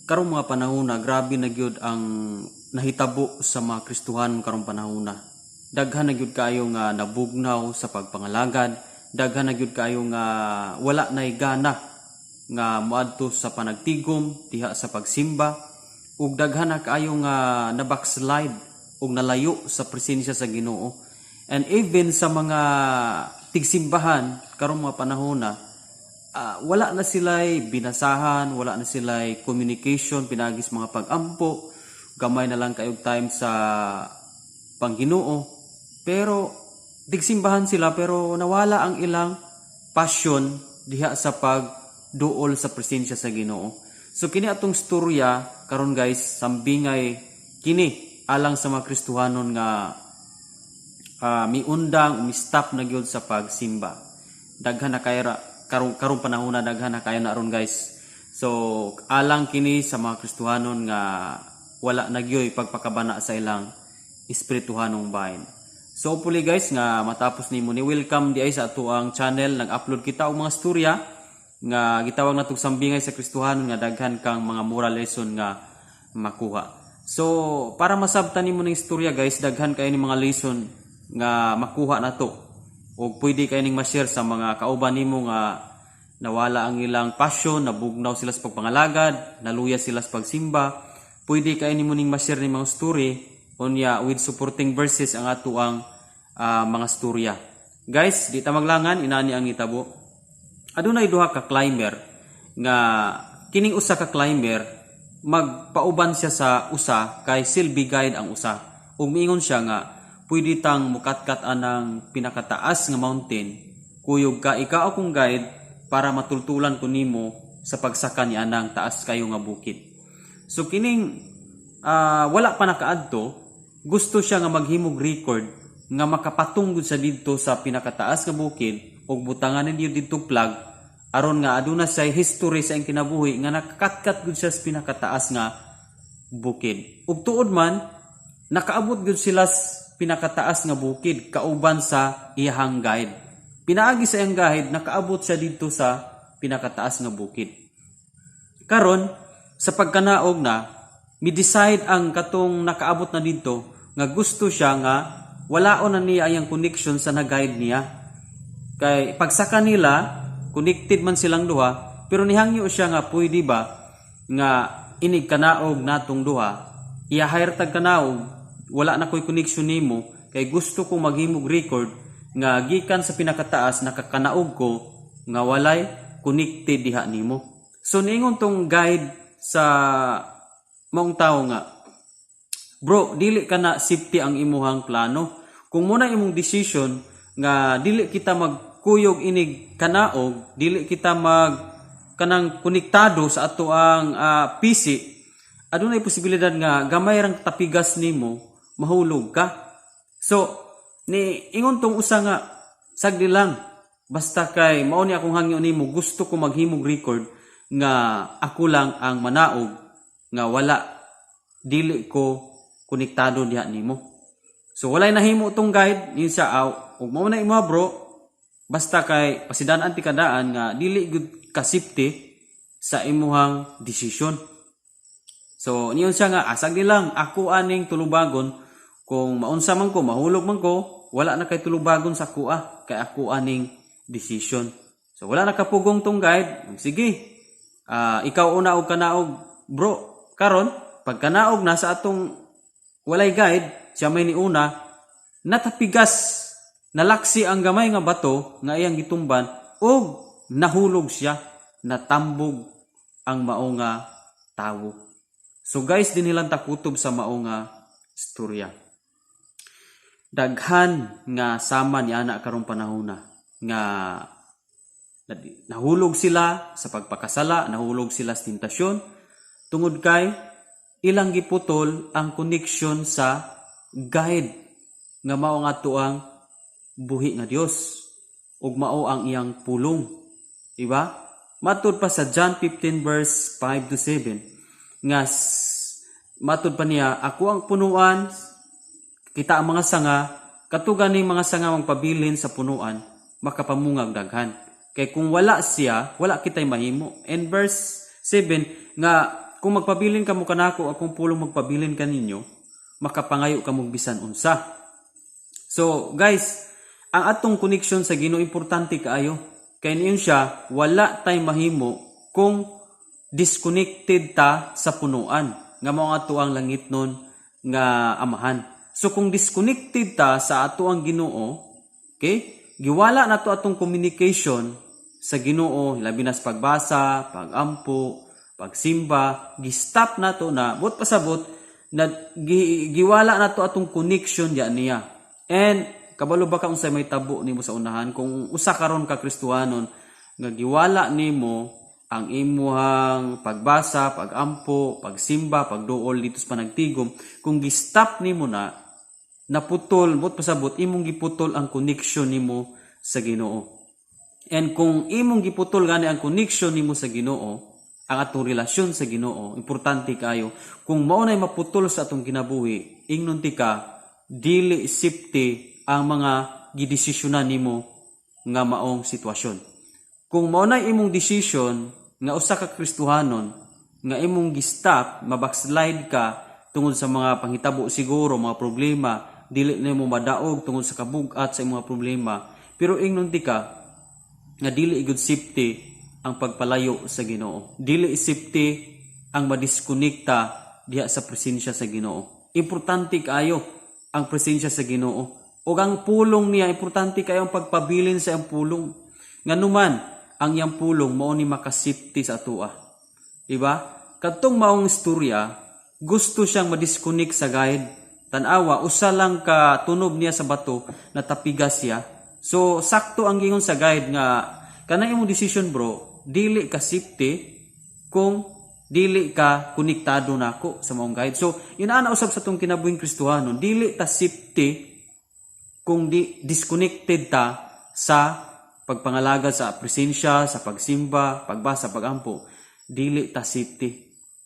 karong mga panahon na grabe na gyud ang nahitabo sa mga Kristohanon karong panahon na. Daghan na gyud kayo nga nabugnaw sa pagpangalagad, daghan na gyud kayo nga wala nay gana nga moadto sa panagtigom diha sa pagsimba, ug daghan na kayo nga nabackslide ug nalayo sa presensya sa Ginoo. And even sa mga tigsimbahan karong mga panahon na, wala na sila'y binasahan, wala na sila'y communication, pinagis mga pag-ampo, gamay na lang kayong time sa Pangginoo. Pero, tigsimbahan sila, pero nawala ang ilang passion diha sa pagduol sa presensya sa Ginoo. So, kini atong storya, karon guys, sambingay, kini, alang sa mga Kristohanon nga miundang, umistap na gyud sa pagsimba. Daghan na kaya karong panahon na daghan na kayo na aron guys. So alang kini sa mga Kristohanon nga wala nagyoy pagpakabana sa ilang espirituhanong bahin. So hopefully guys nga matapos nimo ni welcome di ay sa ato ang channel. Nag-upload kita og mga storya nga gitawag natong sambingay sa Kristohanon nga daghan kang mga moral lesson nga makuha. So para masabtan nimo ning istorya guys, daghan kayo ni mga lesson nga makuha nato. O pwede kayo ning ma-share sa mga kauban nimo nga nawala ang ilang passion, nabugnaw sila sa pagpangalagad, naluya sila sa pagsimba. Pwede kayo nimo ning ma-share ni mga story unya with supporting verses ang ato ang mga storya. Guys, di ta maglangan inani ang itabo. Adunay duha ka climber nga kining usa ka climber magpauban siya sa usa kay silbi guide ang usa. Ug miingon siya nga pwede tang mukatkat anang pinakataas nga mountain, kuyog ka ikaw akong guide para matultulan ko nimo sa pagsaka ni anang taas kayo nga bukid. So kining wala pa nakaadto, gusto siya nga maghimog record nga makapatungod sa didto sa pinakataas nga bukid ug butangan niyo didto plug aron nga aduna say history sa iyang kinabuhi nga nakakatkat gud siya sa pinakataas nga bukid. Ug tuod man nakaabot gud sila pinakataas nga bukid kauban sa iyahang guide. Pinaagi sa iyang guide nakaabot siya dito sa pinakataas nga bukid. Karon sa pagkanaog na mi-decide ang katong nakaabot na dito nga gusto siya nga walaon na niya ang connection sa na-guide niya. Kay pagsaka nila connected man silang duha pero nihangyo siya nga pwede ba nga inig kanaog natong duha iya-hire tag kanaog wala na ko'y connection nimo kay gusto ko maghimog record nga gikan sa pinakataas nakakanaog ko nga walay connected diha nimo. So niingon tong guide sa maong tao nga, bro, dili ka na safety ang imuhang plano. Kung muna imong decision nga dili kita magkuyog inig kanaog, dili kita kanang konektado sa ato ang PC, adunay posibilidad nga gamay rang tapigas nimo mahulog ka. So, ni ingon tong usa nga sagdi lang basta kay mao ni akong hangyo nimo gusto ko maghimog record nga ako lang ang manaog nga wala dili ko konektado diha nimo. So walay nahimo tong guide ni sa ug mao na imo bro basta kay pasidan-an ti kadaan nga dili gud ka safety sa imuhang decision. So niyon siya nga asag di lang ako aning tulubagon kung maunsa man ko mahulog man ko wala na kay tulubagon sa kuha kay ako aning decision. So wala na kapugong tong guide. Sige. Ikaw una og kanaog bro. Karon pag kanaog na sa atong walay guide siya may niuna natapigas nalaksi ang gamay nga bato nga iyang gitumban og nahulog siya natambog ang mao nga tawo. So guys, din nilang takutob sa mao nga istorya. Daghan nga sama ni ana karong panahon na nga nahulog sila sa pagpakasala, nahulog sila sa tentasyon tungod kay ilang giputol ang connection sa guide nga mao nga tuang buhi nga Dios ug mao ang iyang pulong. Diba? Matud pa sa John 15 verse 5 to 7 nga matud pa niya, ako ang punuan, kita ang mga sanga, katugan ng mga sanga magpabilin sa punuan, makapamungag daghan. Kay kung wala siya, wala kitay mahimo. And verse 7, nga kung magpabilin ka mo kanako akong pulong magpabilin kaninyo, makapangayo ka mong bisan unsa. So guys, ang atong connection sa Ginoo importante kaayo. Kay niyon siya wala tay mahimo kung disconnected ta sa punuan nga mao ato ang langit nun nga amahan. So kung disconnected ta sa ato ang Ginoo, okay? Giwala na to atong communication sa Ginoo, labi na sa pagbasa, pagampo, pagsimba, gi-stop na to na but pasabot na giwala na to atong connection diyan niya. And kabalo ba ka unsay may tabo nimo sa unahan kung usa karon ka Kristohanon nga giwala nimo ang imuhang pagbasa, pagampo, pagsimba, pagduol dito sa panagtigom, kung gi-stop nimo na naputol, but pasabot imong giputol ang connection nimo sa Ginoo. And kung imong giputol gani ang connection nimo sa Ginoo, ang atong relasyon sa Ginoo, importante kayo. Kung mao nay maputol sa atong kinabuhi, ingnon ti ka dili safety ang mga gidesisyonan nimo nga maong sitwasyon. Kung mao nay imong decision nga usa ka Kristohanon nga imong gi-stop, mabackslide ka tungod sa mga panghitabo siguro, mga problema, dili na mo madaog tungod sa kabugat sa imong mga problema. Pero ingnon ti ka nga dili igud safety ang pagpalayo sa Ginoo. Dili safety ang madiskonekta diha sa presensya sa Ginoo. Importante kaayo ang presensya sa Ginoo. O ang pulong niya, importante kayo ang pagpabilin sa iyang pulong. Nganuman, ang iyang pulong mao ni makasafety sa atua. Diba? Kadtong maong istorya, gusto siyang madisconnect sa guide. Tanawa, usa lang ka tunob niya sa bato, natapigas siya. So, sakto ang gingon sa guide nga, kana imong decision bro, dili ka safety kung dili ka konektado nako sa maong guide. So, inaana usab sa tong kinabuhing Kristohanon, dili ta safety kung di disconnected ta sa pagpangalaga sa presensya, sa pagsimba, pagbasa, pagampo. Dili ta safety.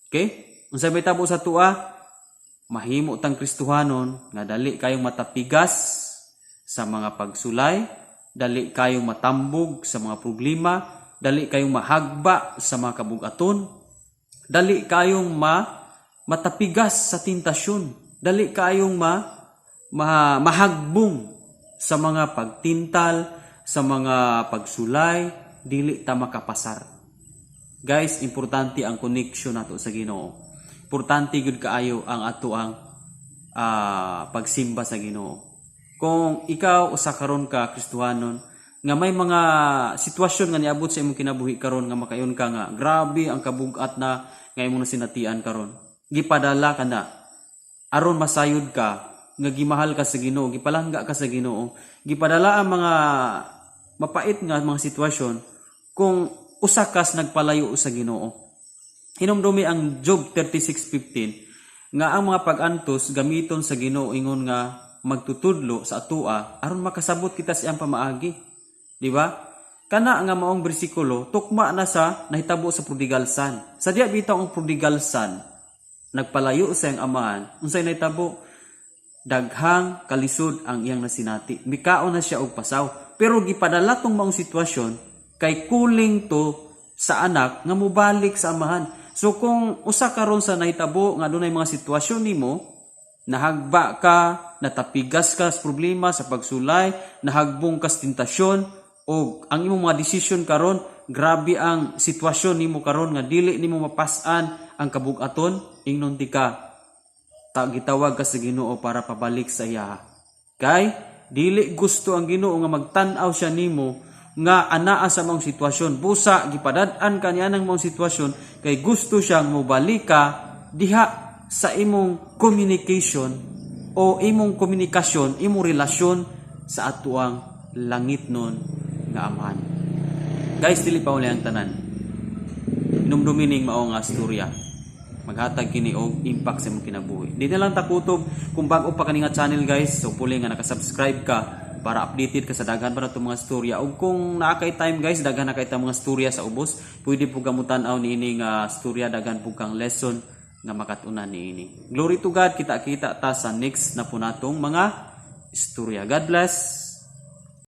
Okay? Unsay may tabo sa tua? Mahimo tang Kristohanon nga dali kayong matapigas sa mga pagsulay, dali kayong matambog sa mga problema, dali kayong mahagba sa mga kabugaton, dali kayong matapigas sa tentasyon, dali kayong mahagbong sa mga pagtintal, sa mga pagsulay, dili ta makapasar. Guys, importante ang connection nato sa Ginoo. Importante gud kaayo ang ato ang pagsimba sa Ginoo. Kung ikaw usa karon ka Kristohanon nga may mga sitwasyon nga niabot sa imong kinabuhi karon nga makayon ka nga grabe ang kabugat na nga imong nasinatian karon. Gipadala ka na aron masayod ka nga gimahal ka sa Ginoo, gipalangga ka sa Ginoo. Gipadala ang mga mapait nga mga sitwasyon kung usa kas nagpalayo sa Ginoo. Hinumdumi ang Job 36:15 nga ang mga pag-antos gamiton sa Ginoo ingon nga magtutudlo sa atua aron makasabot kita sa iyang pamaagi. Di ba? Kana nga maong bersikulo tukma na sa nahitabo sa prodigal son. Sadya bitaw ang prodigal son nagpalayo sa iyang amahan. Unsay nahitabo? Daghang kalisod ang iyang nasinati. Mikaon na siya og pasaw. Pero gipadala tong maong sitwasyon kay kuling to sa anak nga mubalik sa amahan. So kung usa karon sa nahitabo nga dunay mga sitwasyon nimo, nahagba ka, natapigas ka sa problema sa pagsulay, nahagbong ka sa tentasyon, o ang imong mga desisyon karon, grabe ang sitwasyon nimo karon nga dili nimo mapasan ang kabugaton, ingnon di ka gitawag ka sa Ginoo para pabalik sa iya. Kay dili gusto ang Ginoo nga magtan-aw siya nimo nga anaa sa mong sitwasyon. Busa, gipadad-an ka niya ng mong sitwasyon kay gusto siyang mobalik ka diha sa imong communication o imong komunikasyon, imong relasyon sa atuang langit nun nga amahan. Guys, dili pa uli ang tanan. Inumdumining mao nga storya. Maghatag kini og impact sa imong kinabuhi. Di na lang takutob kung bago pa kani nga channel guys, so puli nga nakasubscribe ka para updated ka sa daghan pa na itong mga storya. O kung naakay time guys, daghan na kay mga storya sa ubos, pwede po gamutan aw niini nga storya, daghan po kang lesson nga makatunan niini. Glory to God, kita-kita ta sa next na po natong mga storya. God bless.